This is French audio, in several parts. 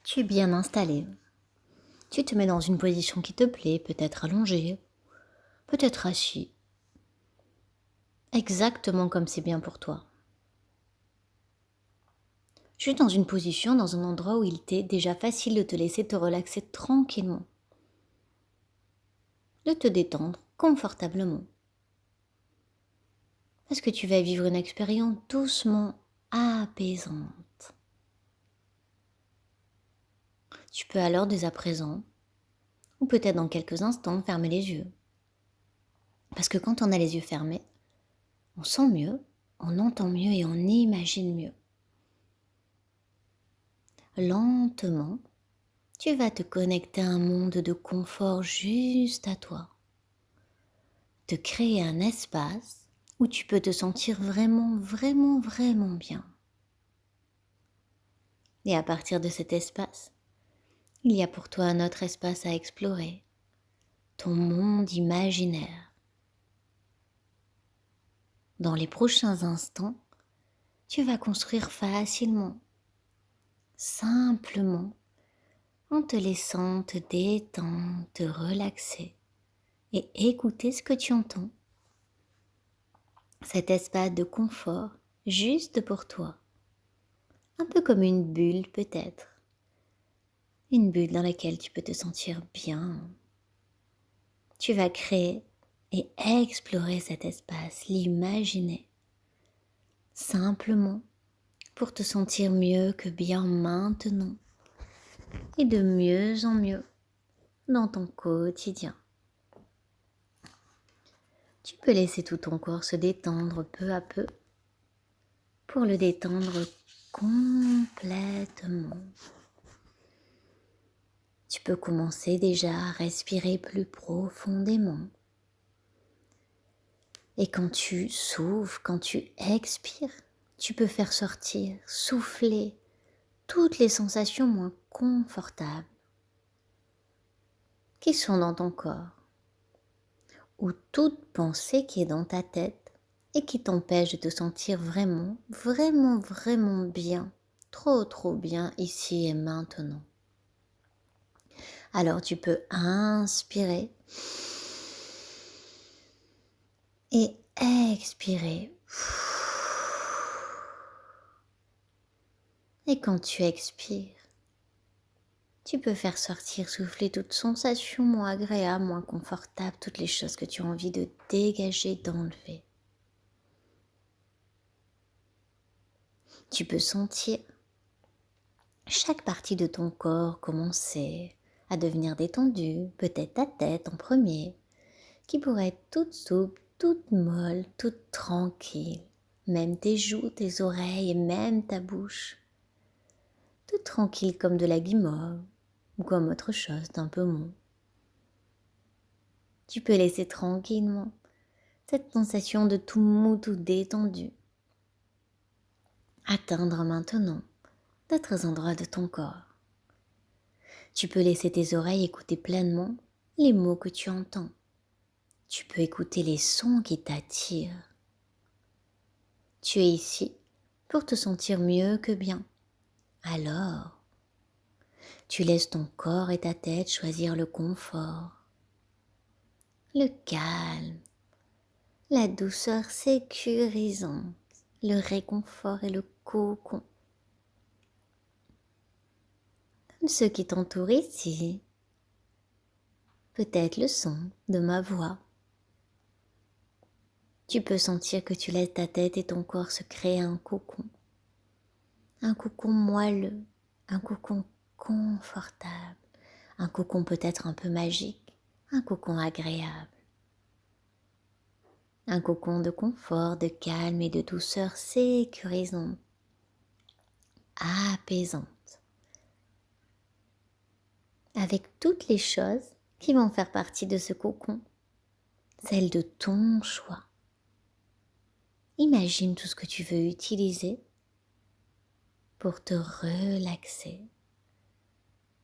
Tu es bien installé. Tu te mets dans une position qui te plaît, peut-être allongé, peut-être assis, exactement comme c'est bien pour toi. Juste dans une position, dans un endroit où il t'est déjà facile de te laisser te relaxer tranquillement, de te détendre confortablement. Parce que tu vas vivre une expérience doucement apaisante. Tu peux alors dès à présent, ou peut-être dans quelques instants, fermer les yeux. Parce que quand on a les yeux fermés, on sent mieux, on entend mieux et on imagine mieux. Lentement, tu vas te connecter à un monde de confort juste à toi. Te créer un espace où tu peux te sentir vraiment, vraiment, vraiment bien. Et à partir de cet espace, il y a pour toi un autre espace à explorer, ton monde imaginaire. Dans les prochains instants, tu vas construire facilement, simplement, en te laissant te détendre, te relaxer et écouter ce que tu entends. Cet espace de confort juste pour toi. Un peu comme une bulle peut-être. Une bulle dans laquelle tu peux te sentir bien. Tu vas créer et explorer cet espace, l'imaginer. Simplement pour te sentir mieux que bien maintenant. Et de mieux en mieux dans ton quotidien. Tu peux laisser tout ton corps se détendre peu à peu pour le détendre complètement. Tu peux commencer déjà à respirer plus profondément. Et quand tu souffles, quand tu expires, tu peux faire sortir, souffler toutes les sensations moins confortables qui sont dans ton corps ou toute pensée qui est dans ta tête et qui t'empêche de te sentir vraiment, vraiment, vraiment bien, trop, trop bien ici et maintenant. Alors tu peux inspirer et expirer. Et quand tu expires, tu peux faire sortir, souffler toute sensation moins agréable, moins confortable, toutes les choses que tu as envie de dégager, d'enlever. Tu peux sentir chaque partie de ton corps commencer à devenir détendue, peut-être ta tête en premier, qui pourrait être toute souple, toute molle, toute tranquille, même tes joues, tes oreilles et même ta bouche, toute tranquille comme de la guimauve ou comme autre chose d'un peu mou. Tu peux laisser tranquillement cette sensation de tout mou, tout détendu atteindre maintenant d'autres endroits de ton corps. Tu peux laisser tes oreilles écouter pleinement les mots que tu entends. Tu peux écouter les sons qui t'attirent. Tu es ici pour te sentir mieux que bien. Alors, tu laisses ton corps et ta tête choisir le confort, le calme, la douceur sécurisante, le réconfort et le cocon. Comme ceux qui t'entourent ici, peut-être le son de ma voix. Tu peux sentir que tu laisses ta tête et ton corps se créer un cocon moelleux, un cocon confortable, un cocon peut-être un peu magique, un cocon agréable. Un cocon de confort, de calme et de douceur sécurisante, apaisante. Avec toutes les choses qui vont faire partie de ce cocon, celles de ton choix. Imagine tout ce que tu veux utiliser pour te relaxer.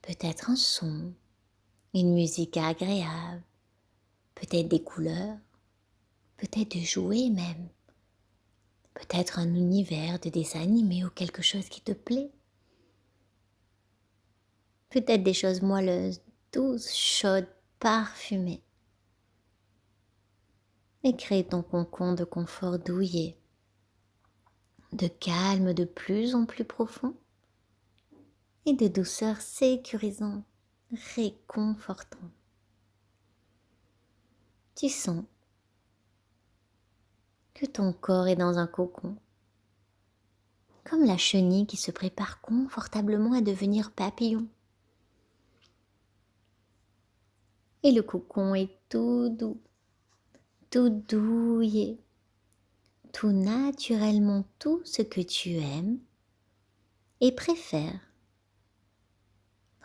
Peut-être un son, une musique agréable, peut-être des couleurs, peut-être des jouets même, peut-être un univers de dessin animé ou quelque chose qui te plaît. peut-être des choses moelleuses, douces, chaudes, parfumées. Et crée ton cocon de confort douillet, de calme de plus en plus profond et de douceur sécurisant, réconfortant. Tu sens que ton corps est dans un cocon, comme la chenille qui se prépare confortablement à devenir papillon. Et le cocon est tout doux, tout douillet, tout naturellement tout ce que tu aimes et préfères.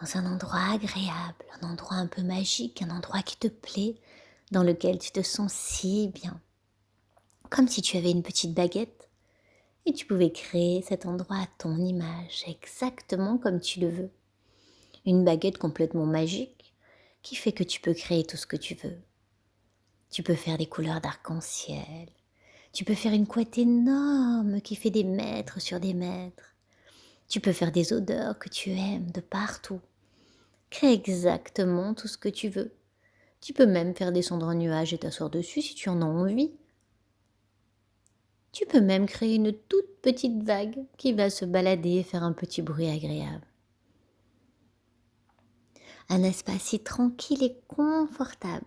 Dans un endroit agréable, un endroit un peu magique, un endroit qui te plaît, dans lequel tu te sens si bien. Comme si tu avais une petite baguette et tu pouvais créer cet endroit à ton image, exactement comme tu le veux. Une baguette complètement magique qui fait que tu peux créer tout ce que tu veux. Tu peux faire des couleurs d'arc-en-ciel. Tu peux faire une couette énorme qui fait des mètres sur des mètres. Tu peux faire des odeurs que tu aimes de partout. Crée exactement tout ce que tu veux. Tu peux même faire descendre un nuage et t'asseoir dessus si tu en as envie. Tu peux même créer une toute petite vague qui va se balader et faire un petit bruit agréable. Un espace si tranquille et confortable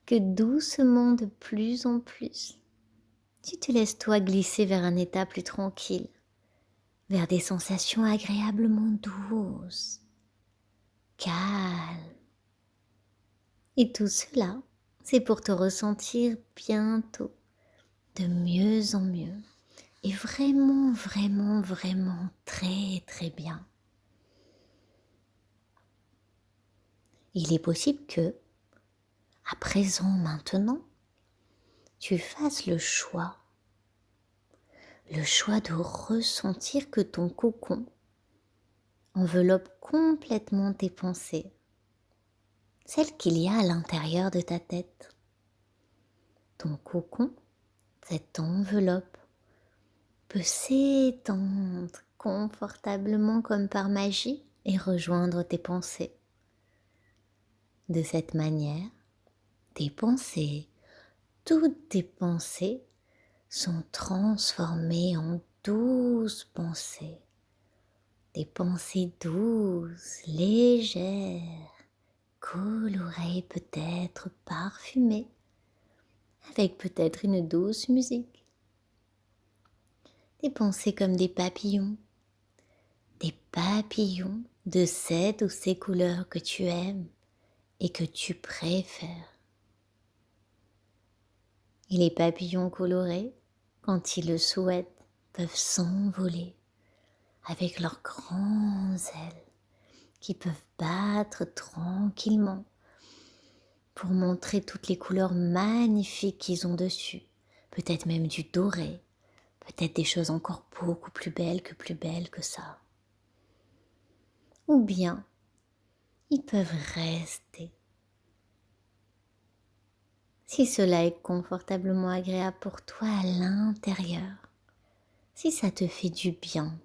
que doucement de plus en plus, tu te laisses toi glisser vers un état plus tranquille, vers des sensations agréablement douces, calmes. Et tout cela, c'est pour te ressentir bientôt de mieux en mieux et vraiment, vraiment, vraiment très, très bien. Il est possible que, à présent, maintenant, tu fasses le choix de ressentir que ton cocon enveloppe complètement tes pensées, celles qu'il y a à l'intérieur de ta tête. Ton cocon, cette enveloppe, peut s'étendre confortablement comme par magie et rejoindre tes pensées. De cette manière, tes pensées, toutes tes pensées sont transformées en douces pensées. Des pensées douces, légères, colorées peut-être parfumées, avec peut-être une douce musique. Des pensées comme des papillons de cette ou ces couleurs que tu aimes et que tu préfères. Et les papillons colorés, quand ils le souhaitent, peuvent s'envoler avec leurs grands ailes qui peuvent battre tranquillement pour montrer toutes les couleurs magnifiques qu'ils ont dessus. Peut-être même du doré, peut-être des choses encore beaucoup plus belles que ça. Ou bien, ils peuvent rester. Si cela est confortablement agréable pour toi à l'intérieur, si ça te fait du bien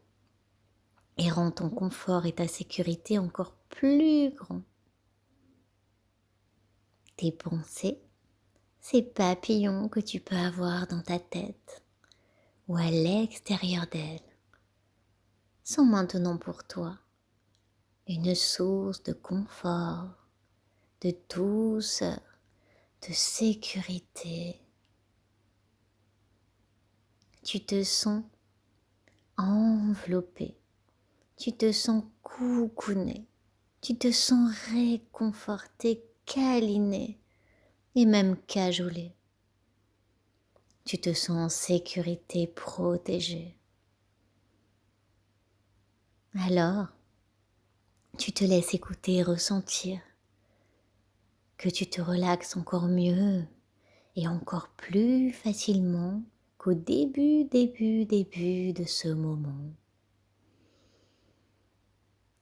et rend ton confort et ta sécurité encore plus grands. Tes pensées, ces papillons que tu peux avoir dans ta tête ou à l'extérieur d'elle, sont maintenant pour toi une source de confort, de douceur, de sécurité. Tu te sens enveloppé, tu te sens coucouné, tu te sens réconforté, câliné et même cajolé. Tu te sens en sécurité, protégé. Alors, tu te laisses écouter et ressentir que tu te relaxes encore mieux et encore plus facilement qu'au début de ce moment.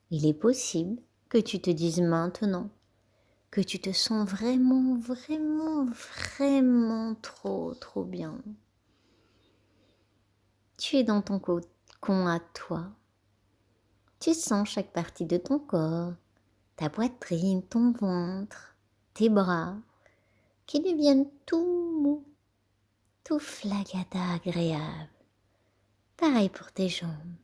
Il est possible que tu te dises maintenant que tu te sens vraiment, vraiment, vraiment trop bien. Tu es dans ton cocon à toi, Tu sens chaque partie de ton corps, ta poitrine, ton ventre, tes bras, qui deviennent tout mous, tout flagada agréable. Pareil pour tes jambes,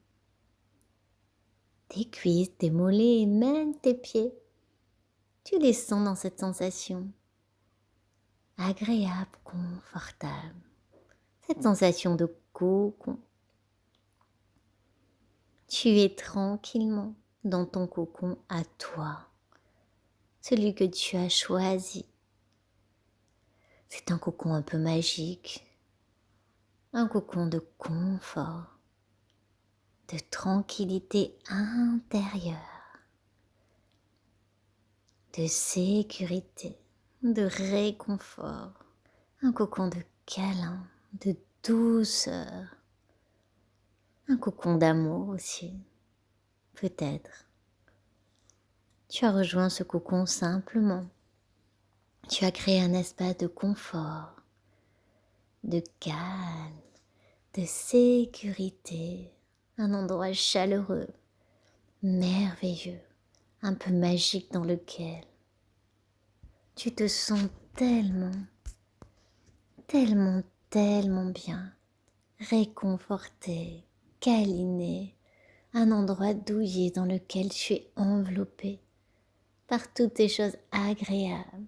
tes cuisses, tes mollets et même tes pieds. Tu les sens dans cette sensation agréable, confortable. Cette sensation de cocon. Tu es tranquillement dans ton cocon à toi, celui que tu as choisi. C'est un cocon un peu magique, un cocon de confort, de tranquillité intérieure, de sécurité, de réconfort, un cocon de câlin, de douceur, un cocon d'amour aussi, peut-être. Tu as rejoint ce cocon simplement. Tu as créé un espace de confort, de calme, de sécurité, un endroit chaleureux, merveilleux, un peu magique dans lequel tu te sens tellement, tellement, tellement bien, réconforté, câliné, un endroit douillet dans lequel tu es enveloppé par toutes ces choses agréables.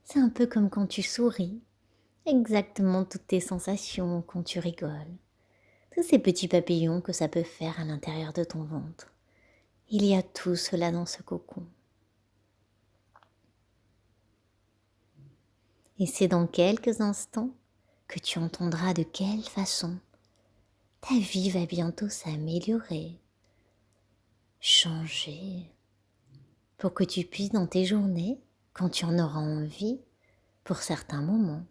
C'est un peu comme quand tu souris, exactement toutes tes sensations quand tu rigoles, tous ces petits papillons que ça peut faire à l'intérieur de ton ventre. Il y a tout cela dans ce cocon. Et c'est dans quelques instants que tu entendras de quelle façon ta vie va bientôt s'améliorer, changer, pour que tu puisses dans tes journées, quand tu en auras envie, pour certains moments,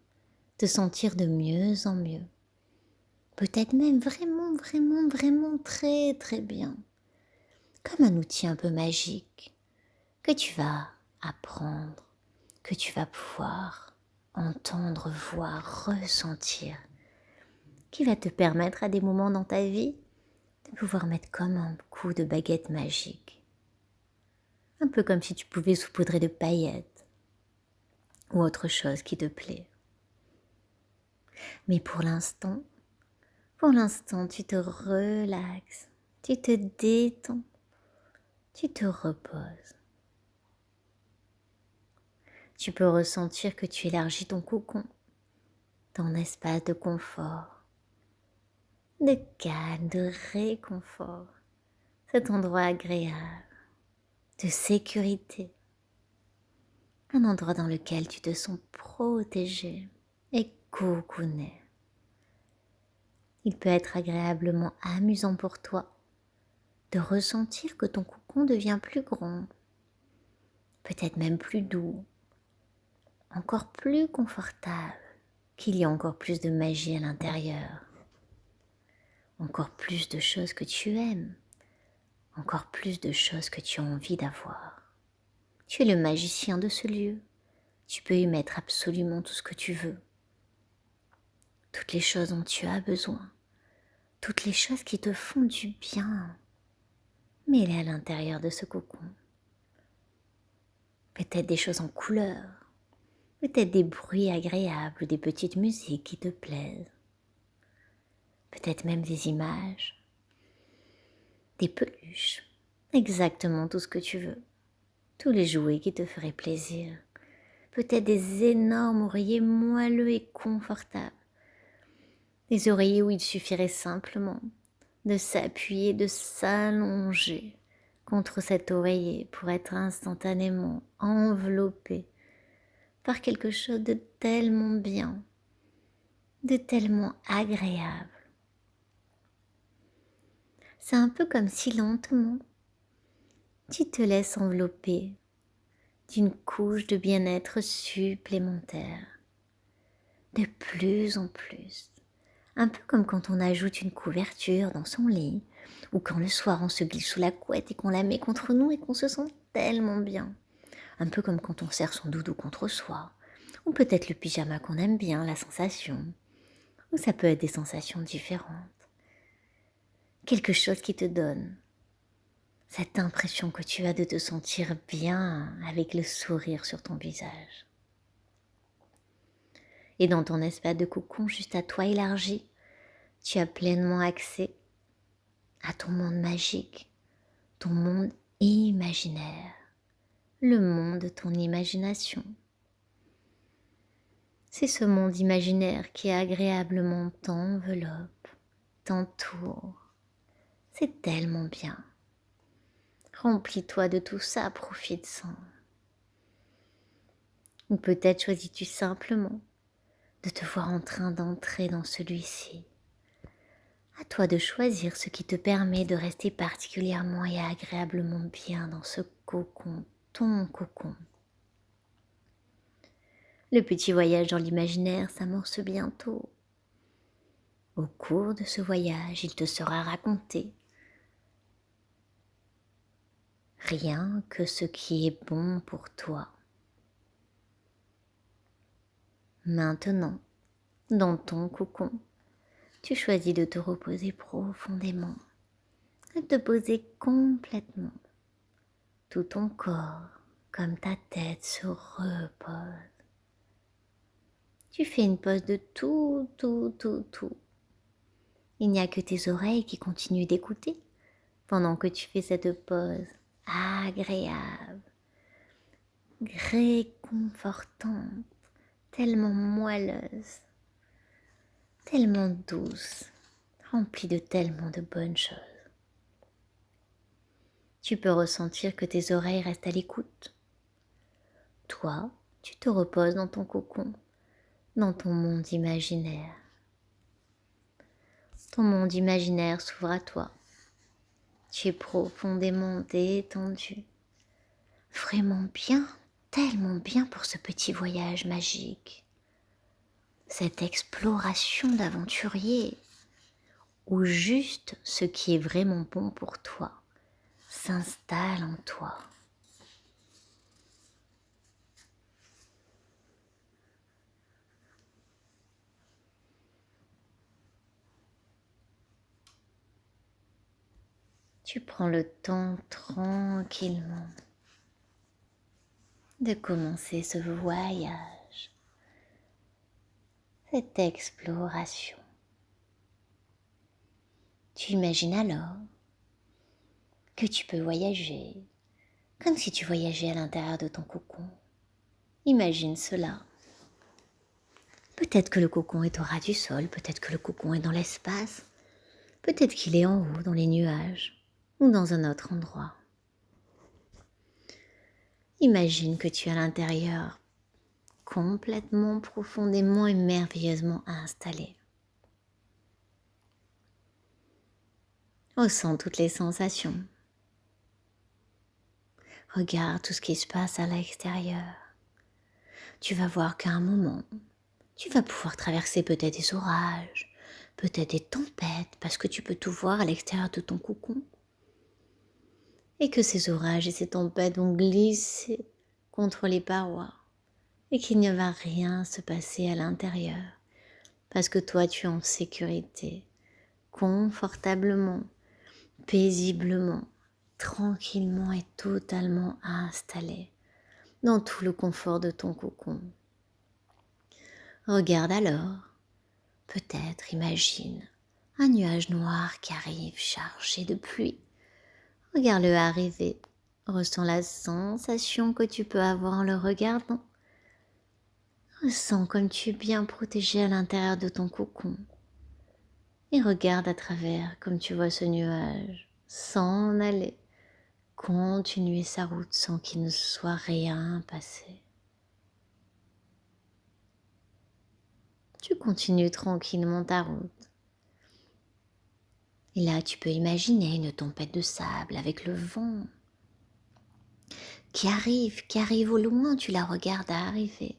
te sentir de mieux en mieux. Peut-être même vraiment, vraiment, vraiment très, très bien. Comme un outil un peu magique que tu vas apprendre, que tu vas pouvoir entendre, voir, ressentir, qui va te permettre à des moments dans ta vie de pouvoir mettre comme un coup de baguette magique. Un peu comme si tu pouvais saupoudrer de paillettes ou autre chose qui te plaît. Mais pour l'instant, tu te relaxes, tu te détends, tu te reposes. Tu peux ressentir que tu élargis ton cocon, ton espace de confort, de calme, de réconfort, cet endroit agréable, de sécurité, un endroit dans lequel tu te sens protégé et cocooné. Il peut être agréablement amusant pour toi de ressentir que ton cocon devient plus grand, peut-être même plus doux, encore plus confortable, qu'il y a encore plus de magie à l'intérieur, encore plus de choses que tu aimes, encore plus de choses que tu as envie d'avoir. Tu es le magicien de ce lieu, tu peux y mettre absolument tout ce que tu veux, toutes les choses dont tu as besoin, toutes les choses qui te font du bien, mets-les à l'intérieur de ce cocon. Peut-être des choses en couleur, peut-être des bruits agréables, des petites musiques qui te plaisent, peut-être même des images, des peluches, exactement tout ce que tu veux, tous les jouets qui te feraient plaisir, peut-être des énormes oreillers moelleux et confortables, des oreillers où il suffirait simplement de s'appuyer, de s'allonger contre cet oreiller pour être instantanément enveloppé par quelque chose de tellement bien, de tellement agréable. C'est un peu comme si lentement, tu te laisses envelopper d'une couche de bien-être supplémentaire, de plus en plus. Un peu comme quand on ajoute une couverture dans son lit, ou quand le soir on se glisse sous la couette et qu'on la met contre nous et qu'on se sent tellement bien. Un peu comme quand on serre son doudou contre soi, ou peut-être le pyjama qu'on aime bien, la sensation, ou ça peut être des sensations différentes. quelque chose qui te donne cette impression que tu as de te sentir bien avec le sourire sur ton visage. Et dans ton espace de cocon juste à toi élargi, tu as pleinement accès à ton monde magique, ton monde imaginaire, le monde de ton imagination. C'est ce monde imaginaire qui agréablement t'enveloppe, t'entoure. C'est tellement bien. Remplis-toi de tout ça, profite-en. Ou peut-être choisis-tu simplement de te voir en train d'entrer dans celui-ci. À toi de choisir ce qui te permet de rester particulièrement et agréablement bien dans ce cocon, ton cocon. Le petit voyage dans l'imaginaire s'amorce bientôt. Au cours de ce voyage, il te sera raconté rien que ce qui est bon pour toi. Maintenant, dans ton cocon, tu choisis de te reposer profondément, de te poser complètement. Tout ton corps, comme ta tête, se repose. Tu fais une pause de tout. Il n'y a que tes oreilles qui continuent d'écouter pendant que tu fais cette pause agréable, réconfortante, tellement moelleuse, tellement douce, remplie de tellement de bonnes choses. Tu peux ressentir que tes oreilles restent à l'écoute. Toi, tu te reposes dans ton cocon, dans ton monde imaginaire. Ton monde imaginaire s'ouvre à toi. Tu es profondément détendu. Vraiment bien, tellement bien pour ce petit voyage magique. Cette exploration d'aventurier où juste ce qui est vraiment bon pour toi s'installe en toi. Tu prends le temps tranquillement de commencer ce voyage, cette exploration. Tu imagines alors que tu peux voyager comme si tu voyageais à l'intérieur de ton cocon. Imagine cela. Peut-être que le cocon est au ras du sol, peut-être que le cocon est dans l'espace, peut-être qu'il est en haut dans les nuages ou dans un autre endroit. Imagine que tu es à l'intérieur, complètement, profondément et merveilleusement installé. Ressens toutes les sensations. Regarde tout ce qui se passe à l'extérieur. Tu vas voir qu'à un moment, tu vas pouvoir traverser peut-être des orages, peut-être des tempêtes, parce que tu peux tout voir à l'extérieur de ton cocon. Et que ces orages et ces tempêtes vont glisser contre les parois. Et qu'il ne va rien se passer à l'intérieur. Parce que toi, tu es en sécurité, confortablement, paisiblement, tranquillement et totalement installé dans tout le confort de ton cocon. Regarde alors, peut-être imagine un nuage noir qui arrive chargé de pluie. Regarde-le arriver, ressens la sensation que tu peux avoir en le regardant. Ressens comme tu es bien protégé à l'intérieur de ton cocon. Et regarde à travers comme tu vois ce nuage s'en aller, continuer sa route sans qu'il ne soit rien passé. Tu continues tranquillement ta route. Et là, tu peux imaginer une tempête de sable avec le vent qui arrive au loin, tu la regardes arriver.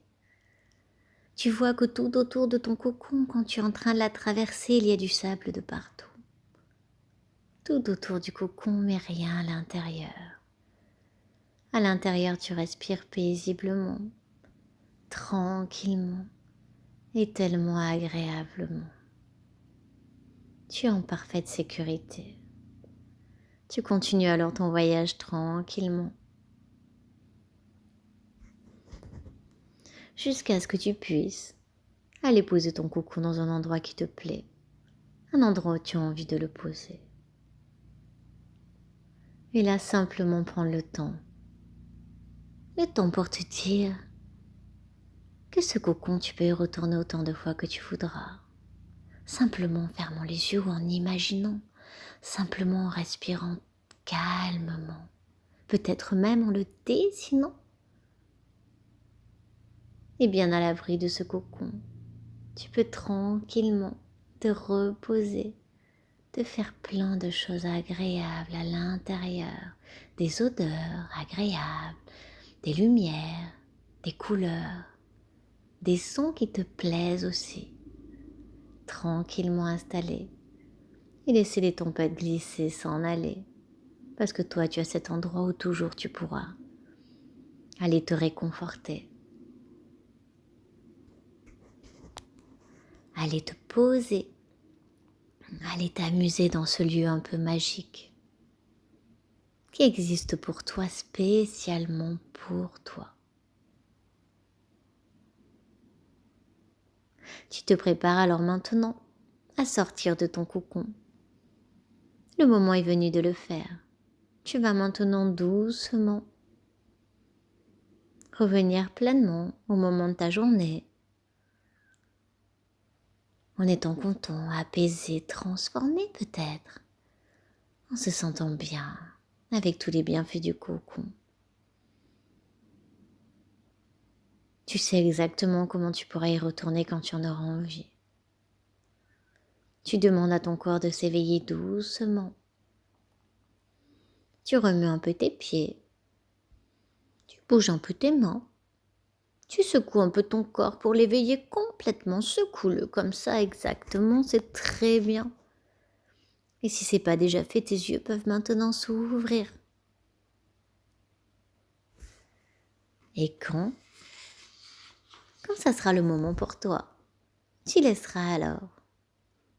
Tu vois que tout autour de ton cocon, quand tu es en train de la traverser, il y a du sable de partout. Tout autour du cocon, mais rien à l'intérieur. À l'intérieur, tu respires paisiblement, tranquillement et tellement agréablement. Tu es en parfaite sécurité. Tu continues alors ton voyage tranquillement, jusqu'à ce que tu puisses aller poser ton coucou dans un endroit qui te plaît, un endroit où tu as envie de le poser. Et là, simplement prendre le temps pour te dire que ce cocon, tu peux y retourner autant de fois que tu voudras. Simplement en fermant les yeux ou en imaginant, simplement en respirant calmement, peut-être même en le dessinant. Et bien à l'abri de ce cocon, tu peux tranquillement te reposer, te faire plein de choses agréables à l'intérieur, des odeurs agréables, des lumières, des couleurs, des sons qui te plaisent aussi, tranquillement installés, et laisser les tempêtes glisser, s'en aller, parce que toi tu as cet endroit où toujours tu pourras aller te réconforter, aller te poser, aller t'amuser dans ce lieu un peu magique qui existe pour toi, spécialement pour toi. Tu te prépares alors maintenant à sortir de ton cocon. Le moment est venu de le faire. Tu vas maintenant doucement revenir pleinement au moment de ta journée, en étant content, apaisé, transformé peut-être, en se sentant bien avec tous les bienfaits du cocon. Tu sais exactement comment tu pourras y retourner quand tu en auras envie. Tu demandes à ton corps de s'éveiller doucement. Tu remets un peu tes pieds. Tu bouges un peu tes mains. Tu secoues un peu ton corps pour l'éveiller complètement. Secoue-le comme ça exactement, c'est très bien. Et si c'est pas déjà fait, tes yeux peuvent maintenant s'ouvrir. Et quand ça sera le moment pour toi, tu laisseras alors.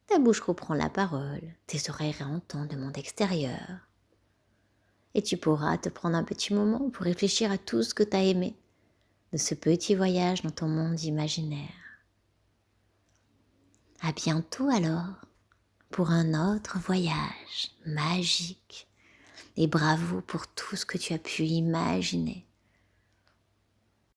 Ta bouche reprend la parole, tes oreilles réentendent le monde extérieur. Et tu pourras te prendre un petit moment pour réfléchir à tout ce que tu as aimé de ce petit voyage dans ton monde imaginaire. À bientôt alors pour un autre voyage magique. Et bravo pour tout ce que tu as pu imaginer.